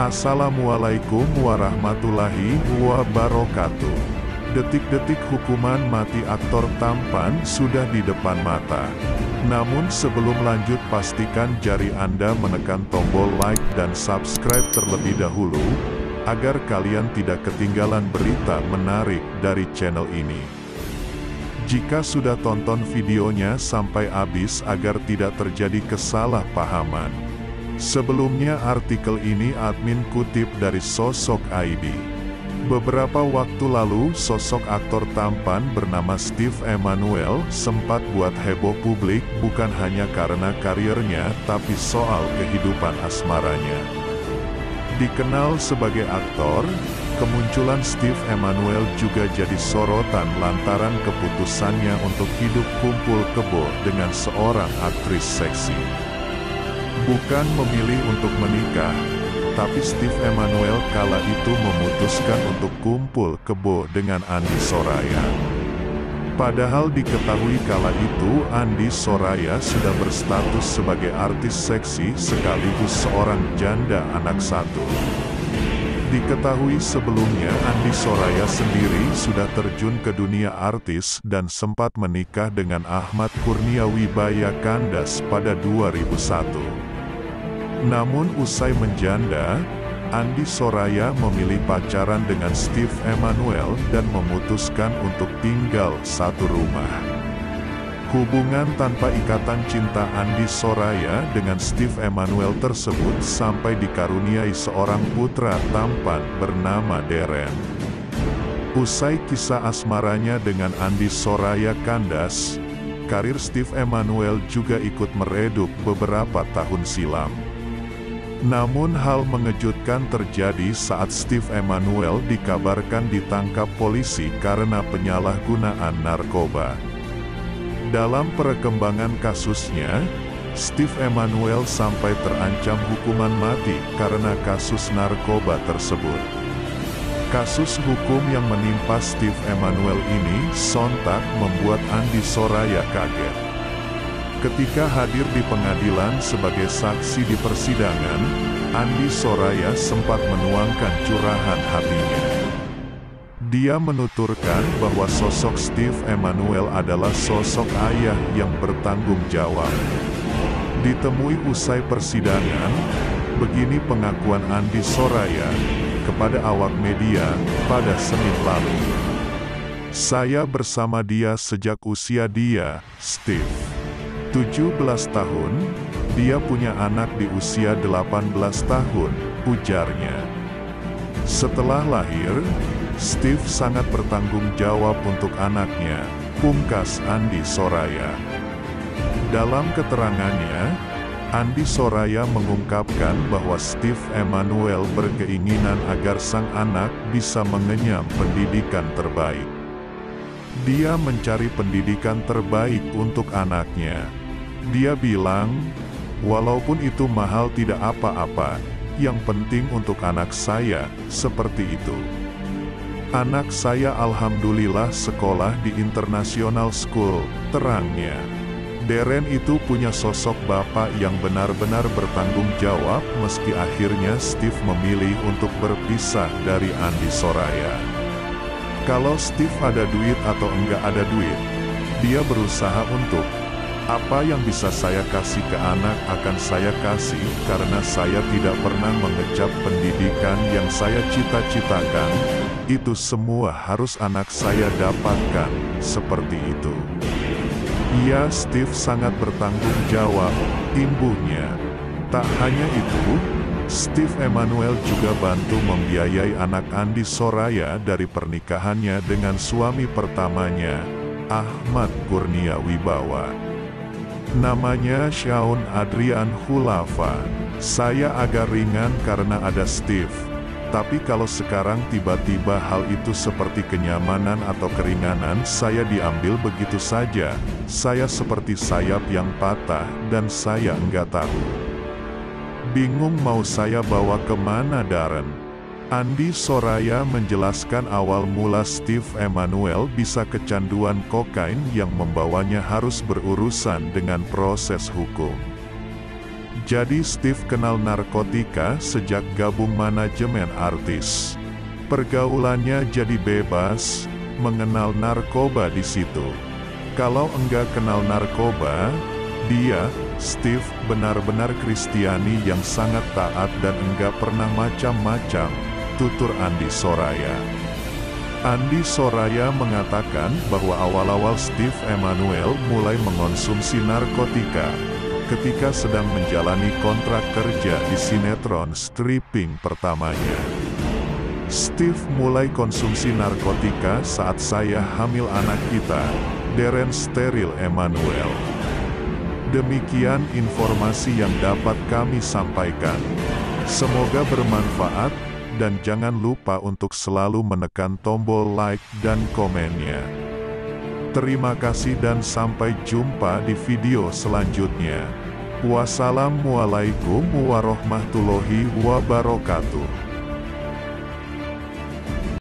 Assalamualaikum warahmatullahi wabarakatuh. Detik-detik hukuman mati aktor tampan sudah di depan mata. Namun sebelum lanjut, pastikan jari Anda menekan tombol like dan subscribe terlebih dahulu, agar kalian tidak ketinggalan berita menarik dari channel ini. Jika sudah tonton videonya sampai habis agar tidak terjadi kesalahpahaman. Sebelumnya artikel ini admin kutip dari Sosok ID. Beberapa waktu lalu sosok aktor tampan bernama Steve Emmanuel sempat buat heboh publik bukan hanya karena karirnya tapi soal kehidupan asmaranya. Dikenal sebagai aktor, kemunculan Steve Emmanuel juga jadi sorotan lantaran keputusannya untuk hidup kumpul kebo dengan seorang aktris seksi. Bukan memilih untuk menikah, tapi Steve Emmanuel kala itu memutuskan untuk kumpul kebo dengan Andi Soraya. Padahal diketahui kala itu Andi Soraya sudah berstatus sebagai artis seksi sekaligus seorang janda anak satu. Diketahui sebelumnya Andi Soraya sendiri sudah terjun ke dunia artis dan sempat menikah dengan Ahmad Kurnia Wibaya Kandas pada 2001. Namun usai menjanda, Andi Soraya memilih pacaran dengan Steve Emmanuel dan memutuskan untuk tinggal satu rumah. Hubungan tanpa ikatan cinta Andi Soraya dengan Steve Emmanuel tersebut sampai dikaruniai seorang putra tampan bernama Deren. Usai kisah asmaranya dengan Andi Soraya Kandas, karir Steve Emmanuel juga ikut meredup beberapa tahun silam. Namun hal mengejutkan terjadi saat Steve Emmanuel dikabarkan ditangkap polisi karena penyalahgunaan narkoba. Dalam perkembangan kasusnya, Steve Emmanuel sampai terancam hukuman mati karena kasus narkoba tersebut. Kasus hukum yang menimpa Steve Emmanuel ini sontak membuat Andi Soraya kaget. Ketika hadir di pengadilan sebagai saksi di persidangan, Andi Soraya sempat menuangkan curahan hatinya. Dia menuturkan bahwa sosok Steve Emmanuel adalah sosok ayah yang bertanggung jawab. Ditemui usai persidangan, begini pengakuan Andi Soraya kepada awak media pada Senin lalu. Saya bersama dia sejak usia dia, Steve, 17 tahun, dia punya anak di usia 18 tahun, ujarnya. Setelah lahir, Steve sangat bertanggung jawab untuk anaknya, pungkas Andi Soraya. Dalam keterangannya, Andi Soraya mengungkapkan bahwa Steve Emmanuel berkeinginan agar sang anak bisa mengenyam pendidikan terbaik. Dia mencari pendidikan terbaik untuk anaknya. Dia bilang, walaupun itu mahal tidak apa-apa, yang penting untuk anak saya, seperti itu. Anak saya alhamdulillah sekolah di International School, terangnya. Deren itu punya sosok bapak yang benar-benar bertanggung jawab meski akhirnya Steve memilih untuk berpisah dari Andi Soraya. Kalau Steve ada duit atau enggak ada duit, dia berusaha untuk, apa yang bisa saya kasih ke anak akan saya kasih karena saya tidak pernah mengecap pendidikan yang saya cita-citakan, itu semua harus anak saya dapatkan, seperti itu. Iya, Steve sangat bertanggung jawab, imbuhnya. Tak hanya itu, Steve Emmanuel juga bantu membiayai anak Andi Soraya dari pernikahannya dengan suami pertamanya, Ahmad Kurnia Wibawa. Namanya Shaun Adrian Hulafa. Saya agak ringan karena ada Steve. Tapi kalau sekarang tiba-tiba hal itu seperti kenyamanan atau keringanan saya diambil begitu saja, saya seperti sayap yang patah dan saya enggak tahu. Bingung mau saya bawa kemana Daren? Andi Soraya menjelaskan awal mula Steve Emmanuel bisa kecanduan kokain yang membawanya harus berurusan dengan proses hukum. Jadi Steve kenal narkotika sejak gabung manajemen artis. Pergaulannya jadi bebas, mengenal narkoba di situ. Kalau enggak kenal narkoba, dia, Steve, benar-benar Kristiani yang sangat taat dan enggak pernah macam-macam, tutur Andi Soraya. Andi Soraya mengatakan bahwa awal-awal Steve Emmanuel mulai mengonsumsi narkotika ketika sedang menjalani kontrak kerja di sinetron stripping pertamanya. Steve mulai konsumsi narkotika saat saya hamil anak kita, Darren Steril Emmanuel. Demikian informasi yang dapat kami sampaikan. Semoga bermanfaat, dan jangan lupa untuk selalu menekan tombol like dan komennya. Terima kasih dan sampai jumpa di video selanjutnya. Wassalamualaikum warahmatullahi wabarakatuh.